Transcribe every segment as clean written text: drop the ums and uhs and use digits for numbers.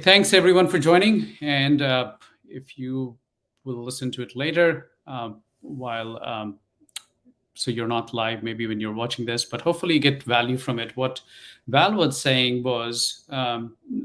Thanks everyone for joining. And if you will listen to it later, while so you're not live, maybe when you're watching this, but hopefully you get value from it. What Val was saying was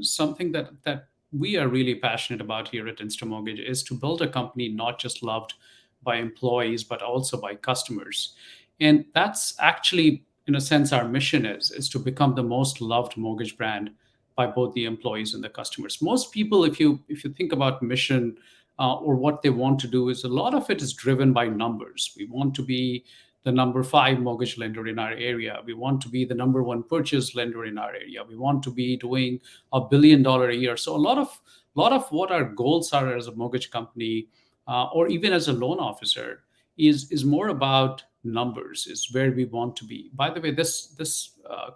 something that we are really passionate about here at InstaMortgage is to build a company not just loved by employees but also by customers, and that's actually, in a sense, our mission is to become the most loved mortgage brand by both the employees and the customers. Most people, if you think about mission or what they want to do, is a lot of it is driven by numbers. We want to be the number five mortgage lender in our area. We want to be the number one purchase lender in our area. We want to be doing $1 billion a year. So a lot of what our goals are as a mortgage company, or even as a loan officer, is more about numbers. Is where we want to be. By the way, this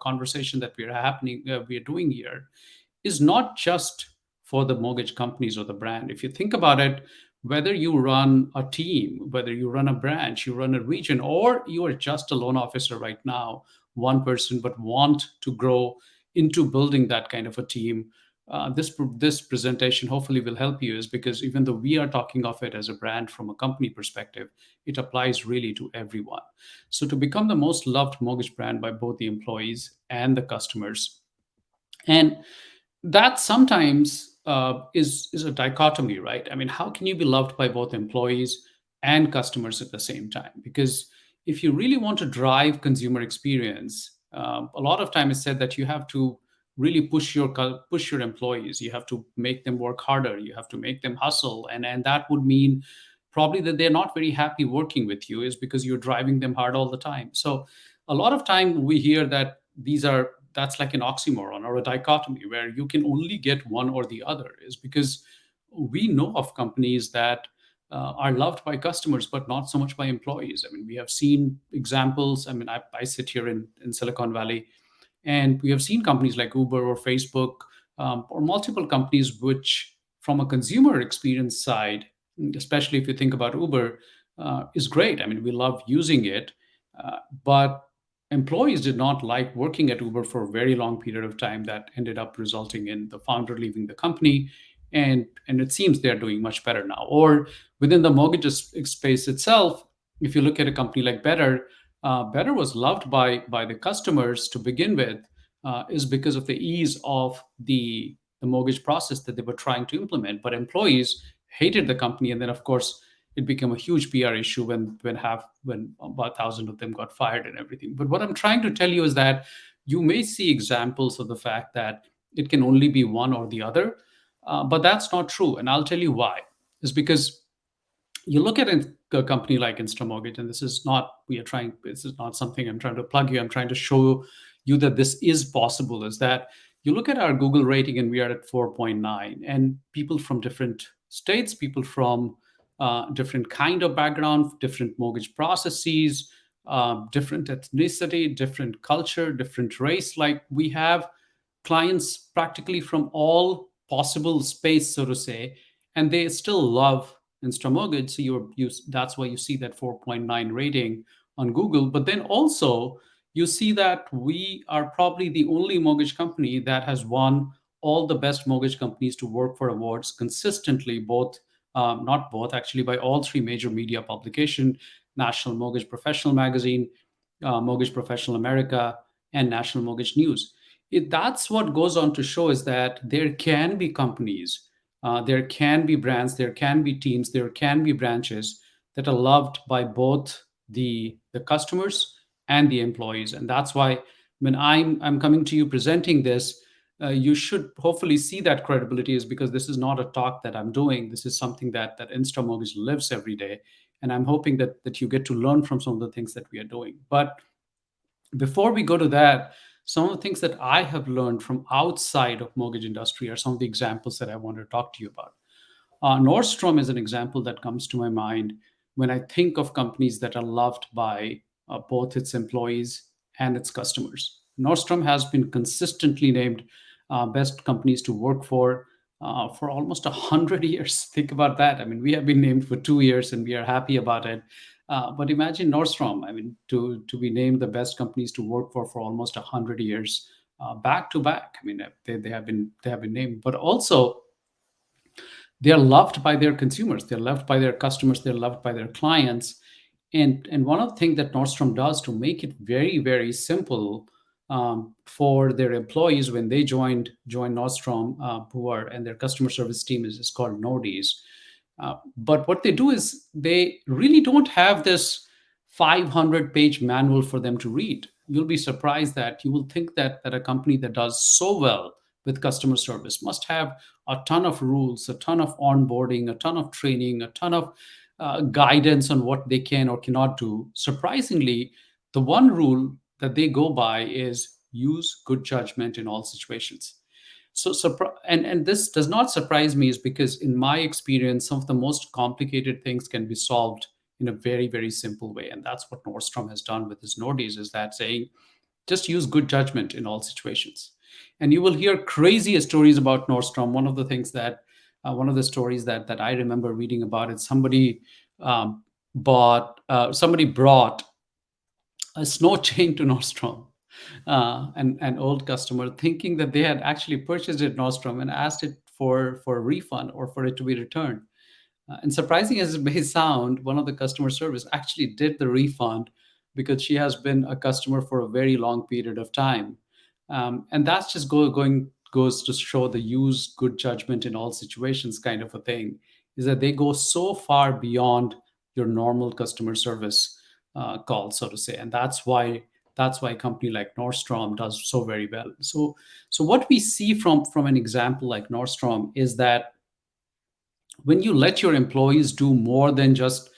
conversation that we are doing here is not just for the mortgage companies or the brand. If you think about it, whether you run a team, whether you run a branch, you run a region, or you are just a loan officer right now, one person, but want to grow into building that kind of a team, this presentation hopefully will help you. Is because even though we are talking of it as a brand from a company perspective, it applies really to everyone. So to become the most loved mortgage brand by both the employees and the customers, and that sometimes is a dichotomy, right? I mean, how can you be loved by both employees and customers at the same time? Because if you really want to drive consumer experience, a lot of time is said that you have to really push your employees. You have to make them work harder. You have to make them hustle, and that would mean probably that they're not very happy working with you, is because you're driving them hard all the time. So a lot of time we hear that that's like an oxymoron or a dichotomy where you can only get one or the other, is because we know of companies that are loved by customers but not so much by employees. I mean, we have seen examples. I mean, I sit here in Silicon Valley, and we have seen companies like Uber or Facebook, or multiple companies which, from a consumer experience side, especially if you think about Uber, is great. I mean, we love using it, but employees did not like working at Uber for a very long period of time. That ended up resulting in the founder leaving the company, and it seems they're doing much better now. Or within the mortgages space itself, if you look at a company like Better, Better was loved by the customers to begin with, is because of the ease of the mortgage process that they were trying to implement. But employees hated the company, and then of course it became a huge PR issue when about 1,000 of them got fired and everything. But what I'm trying to tell you is that you may see examples of the fact that it can only be one or the other, but that's not true, and I'll tell you why. Is because you look at a company like InstaMortgage, and this is not something I'm trying to plug you. I'm trying to show you that this is possible. Is that you look at our Google rating, and we are at 4.9, and people from different states, people from different kind of background, different mortgage processes, different ethnicity, different culture, different race. Like, we have clients practically from all possible space, so to say, and they still love InstaMortgage. So that's why you see that 4.9 rating on Google. But then also you see that we are probably the only mortgage company that has won all the best mortgage companies to work for awards consistently, both not both actually, by all three major media publication: National Mortgage Professional Magazine, Mortgage Professional America, and National Mortgage News. That's what goes on to show is that there can be companies, there can be brands, there can be teams, there can be branches that are loved by both the customers and the employees. And that's why when I'm coming to you presenting this, you should hopefully see that credibility, is because this is not a talk that I'm doing. This is something that InstaMortgage lives every day, and I'm hoping that you get to learn from some of the things that we are doing. But before we go to that, some of the things that I have learned from outside of mortgage industry are some of the examples that I want to talk to you about. Nordstrom is an example that comes to my mind when I think of companies that are loved by both its employees and its customers. Nordstrom has been consistently named best companies to work for almost 100 years. Think about that. I mean, we have been named for 2 years, and we are happy about it. But imagine Nordstrom. I mean, to be named the best companies to work for almost 100 years. back to back. I mean, they have been named, but also they're loved by their consumers, they're loved by their customers, they're loved by their clients. And one of the things that Nordstrom does to make it very, very simple for their employees when they join Nordstrom, who are and their customer service team is called Nordies. But what they do is they really don't have this 500-page manual for them to read. You'll be surprised that you will think that a company that does so well with customer service must have a ton of rules, a ton of onboarding, a ton of training, a ton of guidance on what they can or cannot do. Surprisingly, the one rule that they go by is use good judgment in all situations. And this does not surprise me, is because in my experience, some of the most complicated things can be solved in a very, very simple way. And that's what Nordstrom has done with his Nordies, is that saying, just use good judgment in all situations. And you will hear crazy stories about Nordstrom. One of the stories that I remember reading about it, somebody brought a snow chain to Nordstrom, an old customer, thinking that they had actually purchased it at Nordstrom and asked it for a refund or for it to be returned. And surprising as it may sound, one of the customer service actually did the refund because she has been a customer for a very long period of time. And that's just going goes to show the use good judgment in all situations kind of a thing, is that they go so far beyond your normal customer service call, so to say. And that's why a company like Nordstrom does so very well. So what we see from an example like Nordstrom is that when you let your employees do more than just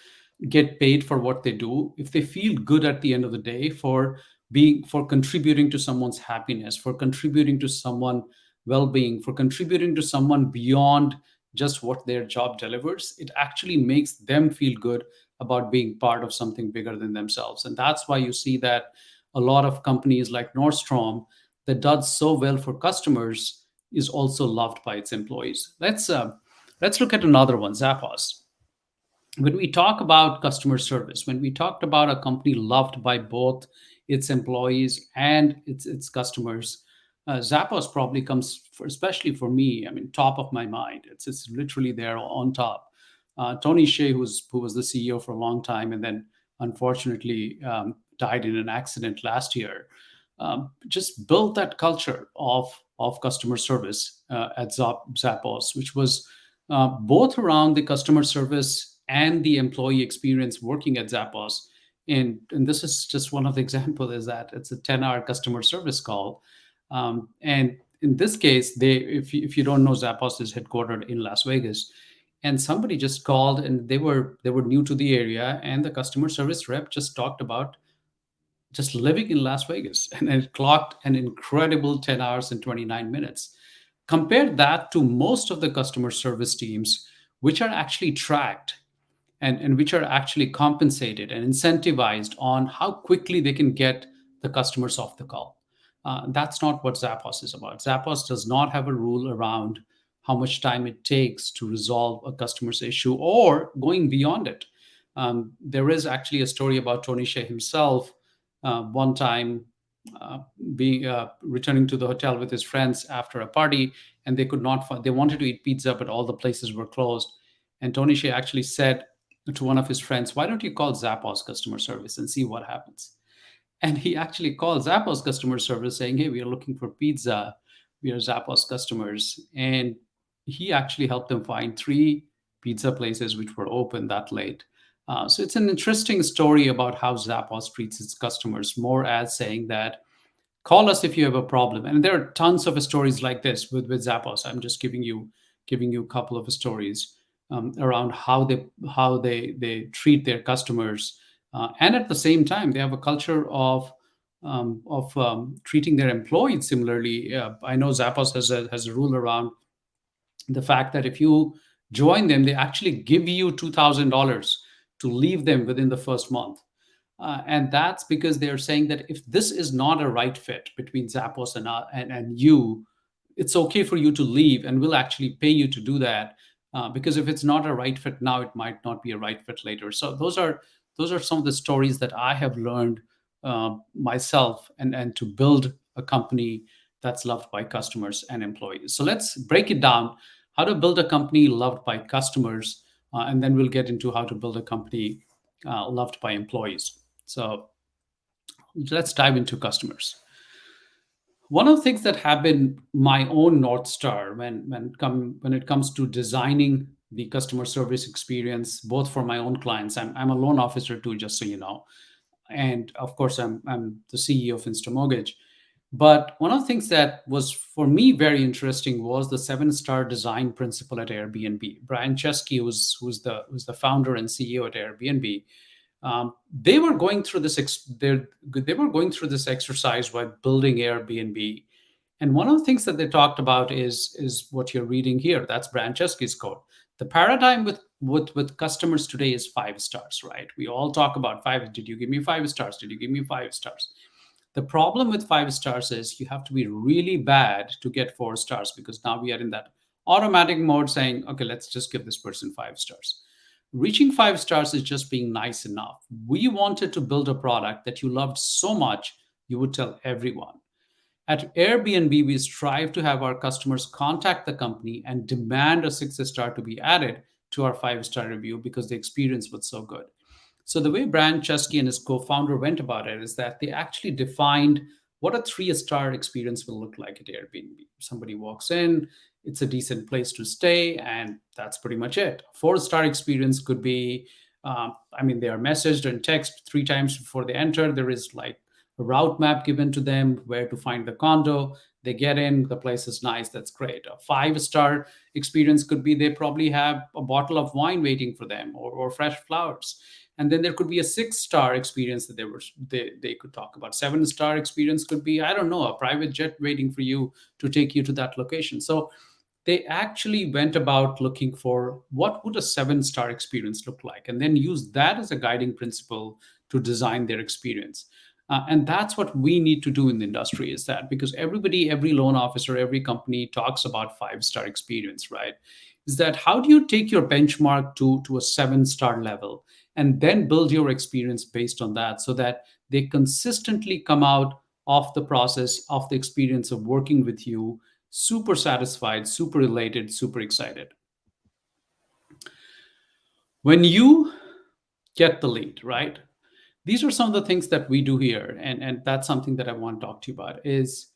get paid for what they do, if they feel good at the end of the day for contributing to someone's happiness, for contributing to someone well-being, for contributing to someone beyond just what their job delivers, it actually makes them feel good about being part of something bigger than themselves. And that's why you see that a lot of companies like Nordstrom that does so well for customers is also loved by its employees. Let's look at another one, Zappos. When we talk about customer service, when we talked about a company loved by both its employees and its customers, Zappos probably comes, especially for me, I mean, top of my mind. It's literally there on top. Tony Hsieh, who was the CEO for a long time and then unfortunately died in an accident last year, just built that culture of customer service at Zappos, which was both around the customer service and the employee experience working at Zappos. And this is just one of the examples, is that it's a 10-hour customer service call. And in this case, if you don't know, Zappos is headquartered in Las Vegas. And somebody just called, and they were new to the area, and the customer service rep just talked about just living in Las Vegas, and it clocked an incredible 10 hours and 29 minutes. Compare that to most of the customer service teams, which are actually tracked and which are actually compensated and incentivized on how quickly they can get the customers off the call. That's not what Zappos is about. Zappos does not have a rule around how much time it takes to resolve a customer's issue or going beyond it. There is actually a story about Tony Hsieh himself. One time, being returning to the hotel with his friends after a party, and they could not find. They wanted to eat pizza, but all the places were closed. And Tony Hsieh actually said to one of his friends, "Why don't you call Zappos customer service and see what happens?" And he actually called Zappos customer service saying, "Hey, we are looking for pizza. We are Zappos customers." And he actually helped them find three pizza places which were open that late. So it's an interesting story about how Zappos treats its customers, more as saying that call us if you have a problem. And there are tons of stories like this with Zappos. I'm just giving you a couple of stories around how they treat their customers, and at the same time they have a culture of treating their employees similarly. I know Zappos has a rule around the fact that if you join them, they actually give you $2,000 to leave them within the first month. And that's because they're saying that if this is not a right fit between Zappos and you, it's okay for you to leave, and we'll actually pay you to do that. Because if it's not a right fit now, it might not be a right fit later. So those are some of the stories that I have learned myself, and to build a company that's loved by customers and employees. So let's break it down: how to build a company loved by customers, and then we'll get into how to build a company loved by employees. So let's dive into customers. One of the things that have been my own north star when it comes to designing the customer service experience, both for my own clients. I'm a loan officer too, just so you know, and of course I'm the CEO of InstaMortgage. But one of the things that was for me very interesting was the 7-star design principle at Airbnb. Brian Chesky, who's the founder and CEO at Airbnb, they were going through they were going through this exercise while building Airbnb. And one of the things that they talked about is what you're reading here. That's Brian Chesky's quote. The paradigm with customers today is 5 stars, right? We all talk about five. Did you give me 5 stars? Did you give me 5 stars? The problem with 5 stars is you have to be really bad to get 4 stars, because now we are in that automatic mode saying, okay, let's just give this person 5 stars. Reaching 5 stars is just being nice enough. We wanted to build a product that you loved so much you would tell everyone. At Airbnb, we strive to have our customers contact the company and demand a 6 star to be added to our 5 star review because the experience was so good. So the way Brian Chesky and his co-founder went about it is that they actually defined what a 3 star experience will look like at Airbnb. Somebody walks in, it's a decent place to stay, and that's pretty much it. 4 star experience could be, they are messaged and text 3 times before they enter. There is like a route map given to them where to find the condo. They get in, the place is nice, that's great. A 5 star experience could be they probably have a bottle of wine waiting for them, or fresh flowers. And then there could be a 6 star experience that they could talk about. 7 star experience could be, I don't know, a private jet waiting for you to take you to that location. So they actually went about looking for what would a 7 star experience look like, and then use that as a guiding principle to design their experience. And that's what we need to do in the industry, is that because everybody, every loan officer, every company talks about 5 star experience, right? Is that how do you take your benchmark to a 7 star level and then build your experience based on that, so that they consistently come out of the process, of the experience of working with you super satisfied, super elated, super excited. When you get the lead, right? These are some of the things that we do here, and that's something that I want to talk to you about. Is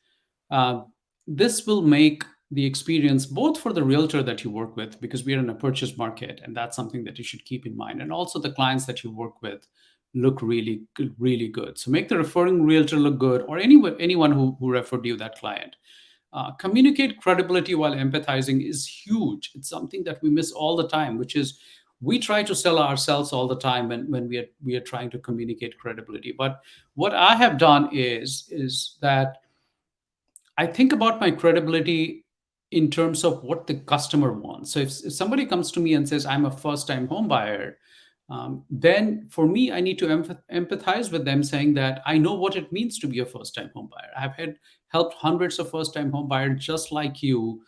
uh, this will make the experience both for the realtor that you work with, because we are in a purchase market, and that's something that you should keep in mind, and also the clients that you work with look really good, really good. So make the referring realtor look good, or anyone who referred you that client. Communicate credibility while empathizing is huge. It's something that we miss all the time, which is we try to sell ourselves all the time when we are trying to communicate credibility. But what I have done is that I think about my credibility in terms of what the customer wants. So if somebody comes to me and says, I'm a first time home buyer, then for me, I need to empathize with them, saying that I know what it means to be a first time home buyer. I have helped hundreds of first time home buyers just like you,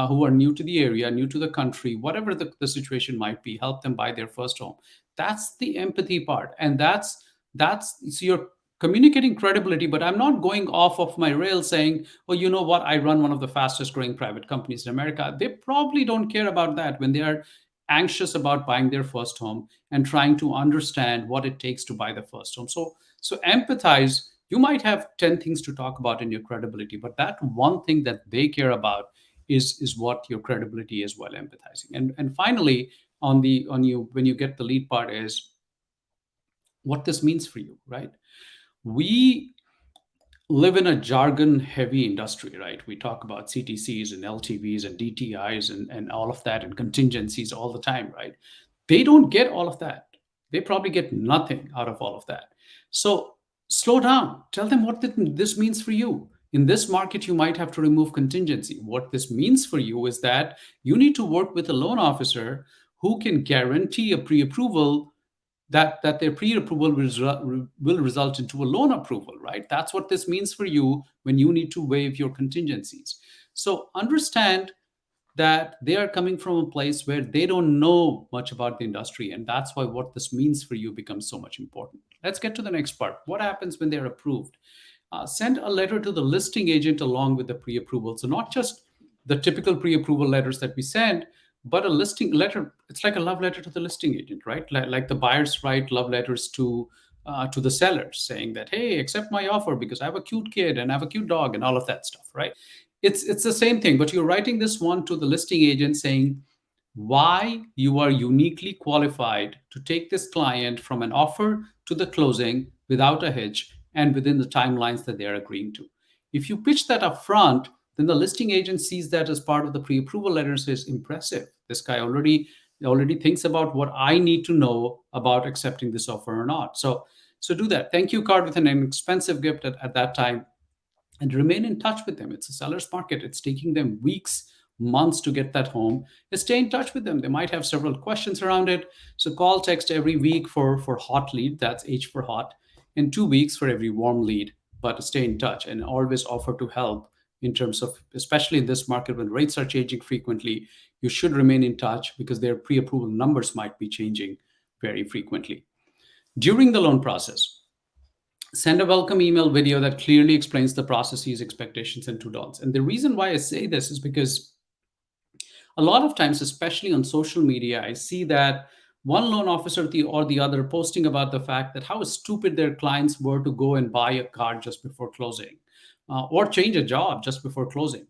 who are new to the area, new to the country, whatever the situation might be, help them buy their first home. That's the empathy part. And that's so you're communicating credibility, but I'm not going off of my rails saying, well, you know what, I run one of the fastest growing private companies in America. They probably don't care about that when they are anxious about buying their first home and trying to understand what it takes to buy the first home. So empathize. You might have 10 things to talk about in your credibility, but that one thing that they care about is what your credibility is while empathizing. And finally, on you when you get the lead part, is what this means for you, right? We live in a jargon heavy industry, right? We talk about CTCs and LTVs and DTIs and all of that and contingencies all the time, right? They don't get all of that. They probably get nothing out of all of that. So slow down. Tell them what this means for you. In this market, you might have to remove contingency. What this means for you is that you need to work with a loan officer who can guarantee a pre approval, that their pre-approval will result into a loan approval, right? That's what this means for you when you need to waive your contingencies. So understand that they are coming from a place where they don't know much about the industry, and that's why what this means for you becomes so much important. Let's get to the next part. What happens when they're approved? Send a letter to the listing agent along with the pre-approval. So not just the typical pre-approval letters that we send, but a listing letter. It's like a love letter to the listing agent, right? Like the buyers write love letters to the sellers saying that, hey, accept my offer because I have a cute kid and I have a cute dog and all of that stuff, right? It's the same thing, but you're writing this one to the listing agent saying why you are uniquely qualified to take this client from an offer to the closing without a hitch and within the timelines that they are agreeing to. If you pitch that up front, then the listing agent sees that as part of the pre-approval letter and says, impressive. This guy already thinks about what I need to know about accepting this offer or not. So do that. Thank you card with an inexpensive gift at that time and remain in touch with them. It's a seller's market. It's taking them weeks, months to get that home. Stay in touch with them. They might have several questions around it. So call, text every week for hot lead. That's H for hot. And 2 weeks for every warm lead. But stay in touch and always offer to help in terms of, especially in this market when rates are changing frequently, you should remain in touch because their pre-approval numbers might be changing very frequently. During the loan process, send a welcome email video that clearly explains the processes, expectations, and to don'ts. And the reason why I say this is because a lot of times, especially on social media, I see that one loan officer or the other posting about the fact that how stupid their clients were to go and buy a car just before closing or change a job just before closing.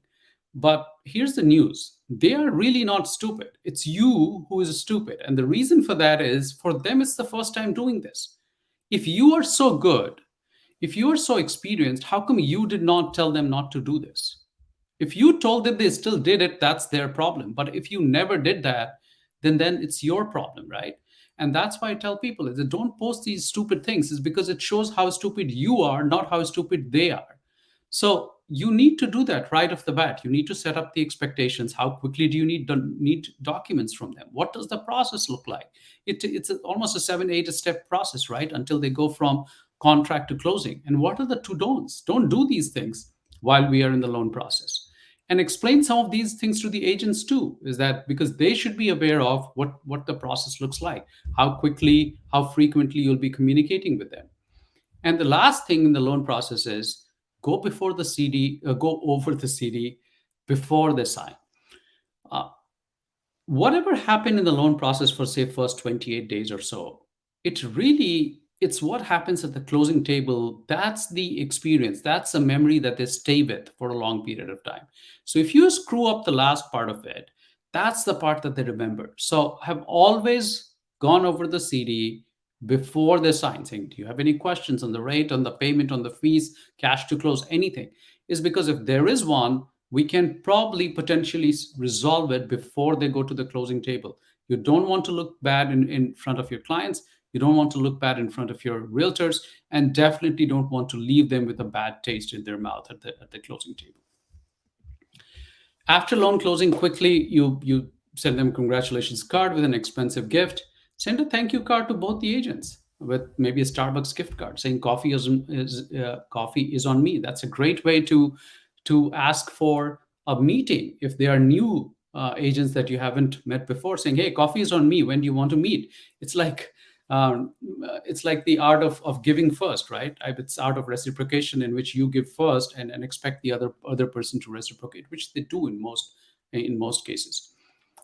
But here's the news, they are really not stupid. It's you who is stupid. And the reason for that is for them, it's the first time doing this. If you are so good, if you are so experienced, how come you did not tell them not to do this? If you told them they still did it, that's their problem. But if you never did that, then it's your problem, right? And that's why I tell people is that don't post these stupid things, is because it shows how stupid you are, not how stupid they are. So you need to do that right off the bat. You need to set up the expectations. How quickly do you need documents from them? What does the process look like? It's almost a 7, 8 step process, right? Until they go from contract to closing. And what are the to don'ts? Don't do these things while we are in the loan process. And explain some of these things to the agents too, is that because they should be aware of what the process looks like, how quickly, how frequently you'll be communicating with them. And the last thing in the loan process is go over the CD before they sign. Uh, Whatever happened in the loan process for say first 28 days or so, it's what happens at the closing table. That's the experience. That's a memory that they stay with for a long period of time. So if you screw up the last part of it, that's the part that they remember. So have always gone over the CD before they sign, saying, do you have any questions on the rate, on the payment, on the fees, cash to close, anything? Is because if there is one, we can probably potentially resolve it before they go to the closing table. You don't want to look bad in front of your clients. You don't want to look bad in front of your realtors, and definitely don't want to leave them with a bad taste in their mouth at the closing table. After loan closing, quickly you send them congratulations card with an expensive gift. Send a thank you card to both the agents with maybe a Starbucks gift card saying coffee is on me. That's a great way to ask for a meeting if they are new agents that you haven't met before, saying, hey, coffee is on me, when do you want to meet? It's like it's like the art of giving first, right? It's art of reciprocation in which you give first and expect the other person to reciprocate, which they do in most cases.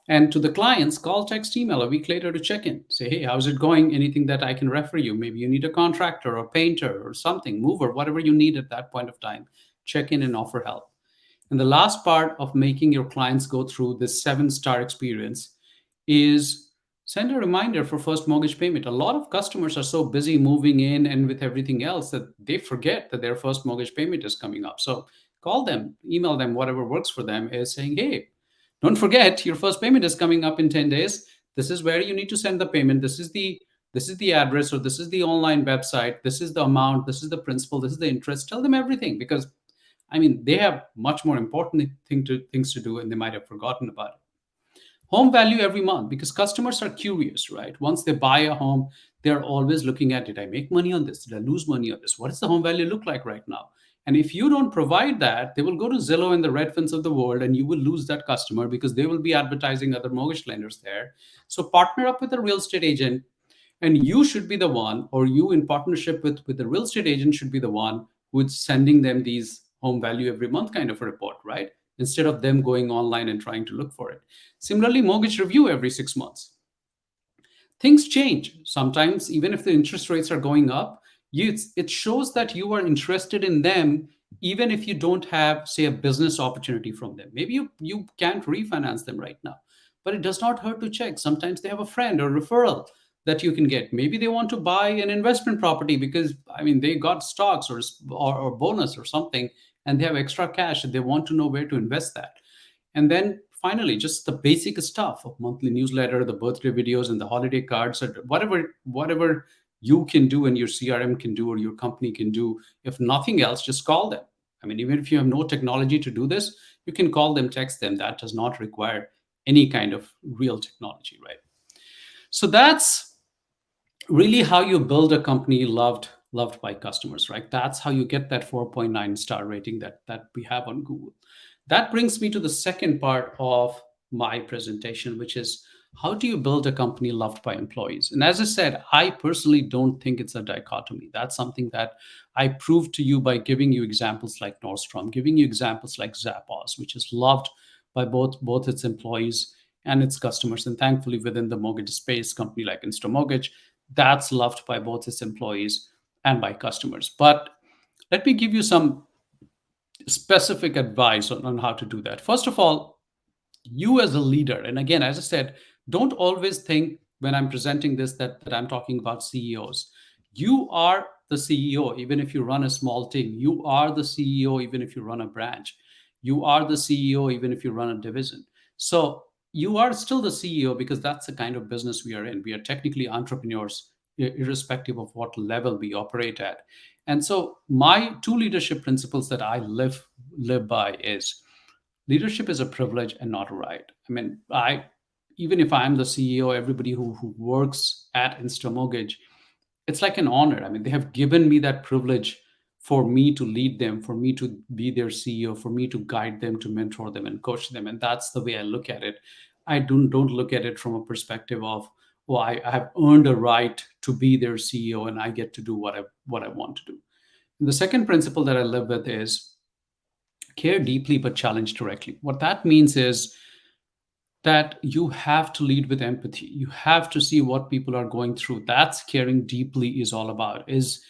And to the clients, call, text, email a week later to check in. Say, hey, how's it going? Anything that I can refer you? Maybe you need a contractor or painter or something, mover, whatever you need at that point of time. Check in and offer help. And the last part of making your clients go through this 7-star experience is send a reminder for first mortgage payment. A lot of customers are so busy moving in and with everything else that they forget that their first mortgage payment is coming up. So call them, email them, whatever works for them, is saying, hey, don't forget your first payment is coming up in 10 days. This is where you need to send the payment. This is the address, or this is the online website. This is the amount. This is the principal. This is the interest. Tell them everything, because I mean, they have much more important things to do, and they might have forgotten about it. Home value every month, because customers are curious, right? Once they buy a home, they're always looking at, did I make money on this? Did I lose money on this? What does the home value look like right now? And if you don't provide that, they will go to Zillow and the Redfins of the world, and you will lose that customer because they will be advertising other mortgage lenders there. So partner up with a real estate agent, and you should be the one, or you in partnership with the real estate agent should be the one who's sending them these home value every month kind of a report, right? Instead of them going online and trying to look for it. Similarly, mortgage review every 6 months. Things change sometimes. Even if the interest rates are going up, it shows that you are interested in them, even if you don't have, say, a business opportunity from them. Maybe you can't refinance them right now, but it does not hurt to check. Sometimes they have a friend or referral that you can get. Maybe they want to buy an investment property because, I mean, they got stocks or bonus or something, and they have extra cash and they want to know where to invest that. And then finally, just the basic stuff of monthly newsletter, the birthday videos, and the holiday cards, or whatever you can do and your CRM can do or your company can do. If nothing else, just call them. I mean, even if you have no technology to do this, you can call them, text them. That does not require any kind of real technology, right? So that's really how you build a company loved by customers, right? That's how you get that 4.9 star rating that we have on Google. That brings me to the second part of my presentation, which is how do you build a company loved by employees? And as I said, I personally don't think it's a dichotomy. That's something that I proved to you by giving you examples like Nordstrom, giving you examples like Zappos, which is loved by both its employees and its customers. And thankfully, within the mortgage space, company like InstaMortgage, that's loved by both its employees and by customers. But let me give you some specific advice on how to do that. First of all, you as a leader, and again, as I said, don't always think when I'm presenting this that I'm talking about CEOs. You are the CEO even if you run a small team. You are the CEO even if you run a branch. You are the CEO even if you run a division. So you are still the CEO because that's the kind of business we are in. We are technically entrepreneurs, irrespective of what level we operate at. And so my two leadership principles that I live by is leadership is a privilege and not a right. I mean, I even if I'm the CEO, everybody who works at InstaMortgage, it's like an honor. I mean, they have given me that privilege for me to lead them, for me to be their CEO, for me to guide them, to mentor them and coach them. And that's the way I look at it. I don't look at it from a perspective of, well, I have earned a right to be their CEO and I get to do what I want to do. And the second principle that I live with is care deeply but challenge directly. What that means is that you have to lead with empathy. You have to see what people are going through. That's caring deeply is all about. Is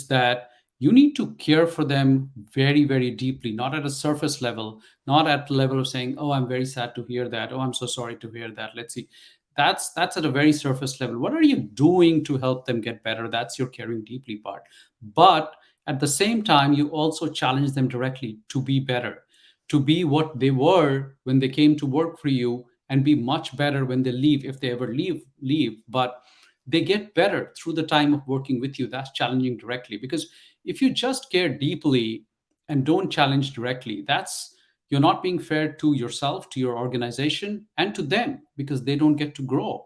that you need to care for them very, very deeply, not at a surface level, not at the level of saying, "Oh, I'm very sad to hear that. Oh, I'm so sorry to hear that." Let's see. That's at a very surface level. What are you doing to help them get better? That's your caring deeply part. But at the same time, you also challenge them directly to be better, to be what they were when they came to work for you and be much better when they leave, if they ever leave. But they get better through the time of working with you. That's challenging directly, because if you just care deeply and don't challenge directly, that's you're not being fair to yourself, to your organization, and to them, because they don't get to grow.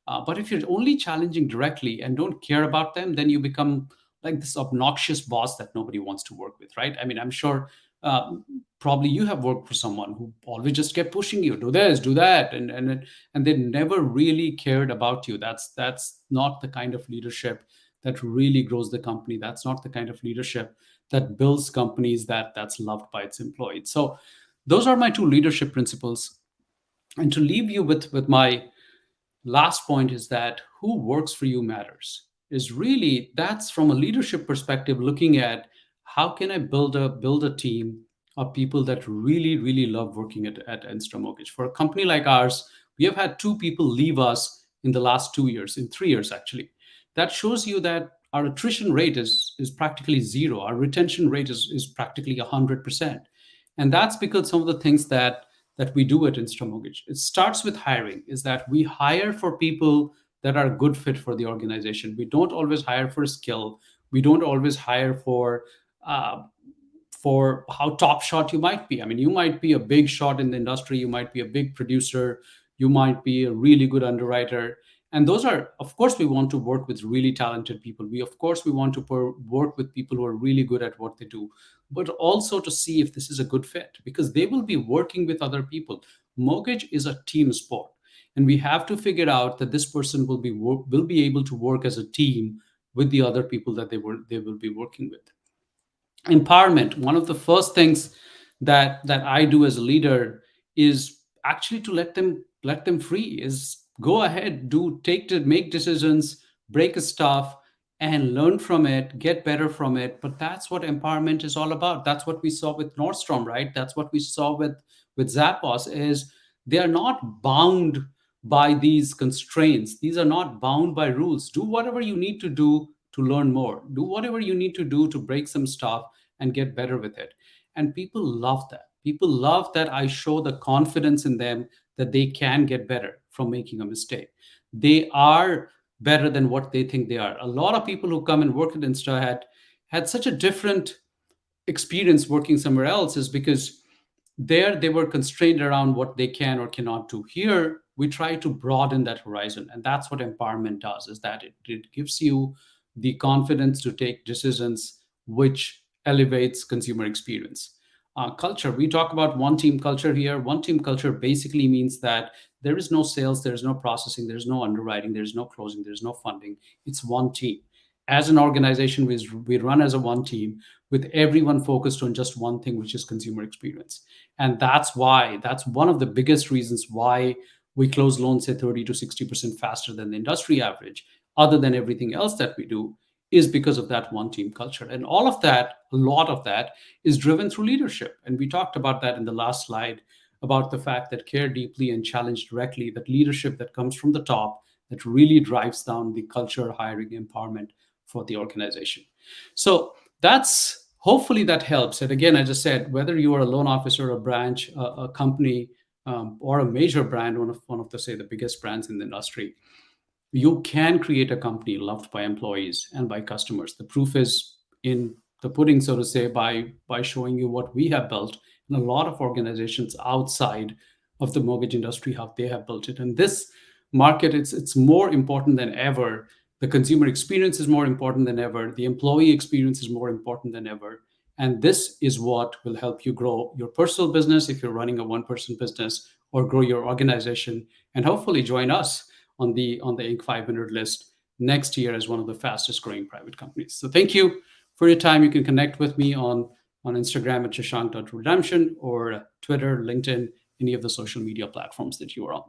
But if you're only challenging directly and don't care about them, then you become like this obnoxious boss that nobody wants to work with, right? I mean, I'm sure uh, probably you have worked for someone who always just kept pushing you, do this, do that, and they never really cared about you. That's not the kind of leadership that really grows the company. That's not the kind of leadership that builds companies that's loved by its employees. So those are my two leadership principles. And to leave you with my last point is that who works for you matters. Is really, that's from a leadership perspective, looking at how can I build a team of people that really love working at Instra Mortgage. For a company like ours, we have had two people leave us in the last 2 years, in 3 years actually. That shows you that our attrition rate is practically zero. Our retention rate is practically 100%. And that's because some of the things that we do at InstaMortgage. It starts with hiring, is that we hire for people that are a good fit for the organization. We don't always hire for skill. We don't always hire uh, for how top shot you might be. I mean, you might be a big shot in the industry, you might be a big producer, you might be a really good underwriter. And those are, of course, we want to work with really talented people. Of course, we want to work with people who are really good at what they do, but also to see if this is a good fit, because they will be working with other people. Mortgage is a team sport, and we have to figure out that this person will be able to work as a team with the other people that they will be working with. Empowerment, one of the first things that I do as a leader is actually to let them free, is go ahead, make decisions, break a stuff, and learn from it, get better from it. But that's what empowerment is all about. That's what we saw with Nordstrom, right? That's what we saw with Zappos, is they are not bound by these constraints. These are not bound by rules. Do whatever you need to do to learn more. Do whatever you need to do to break some stuff and get better with it. And people love that. People love that I show the confidence in them that they can get better from making a mistake. They are better than what they think they are. A lot of people who come and work at Insta had such a different experience working somewhere else, is because there they were constrained around what they can or cannot do. Here we try to broaden that horizon, and that's what empowerment does, is that it gives you the confidence to take decisions which elevates consumer experience. Culture, we talk about one team culture here. One team culture basically means that there is no sales, there's no processing, there's no underwriting, there's no closing, there's no funding. It's one team. As an organization, we run as a one team, with everyone focused on just one thing, which is consumer experience. And that's one of the biggest reasons why we close loans at 30 to 60% faster than the industry average, other than everything else that we do, is because of that one team culture. And all of that, a lot of that, is driven through leadership. And we talked about that in the last slide, about the fact that care deeply and challenge directly, that leadership that comes from the top, that really drives down the culture, hiring, empowerment for the organization. So that's, hopefully that helps. And again, as I said, whether you are a loan officer, a branch, a company, or a major brand, one of the, say, the biggest brands in the industry, you can create a company loved by employees and by customers. The proof is in the pudding, so to say, by showing you what we have built, and a lot of organizations outside of the mortgage industry, how they have built it. And this market, it's more important than ever. The consumer experience is more important than ever. The employee experience is more important than ever. And this is what will help you grow your personal business if you're running a one-person business, or grow your organization, and hopefully join us on the Inc. 500 list next year as one of the fastest growing private companies. So thank you for your time. You can connect with me on Instagram at shashank.redemption, or Twitter, LinkedIn, any of the social media platforms that you are on.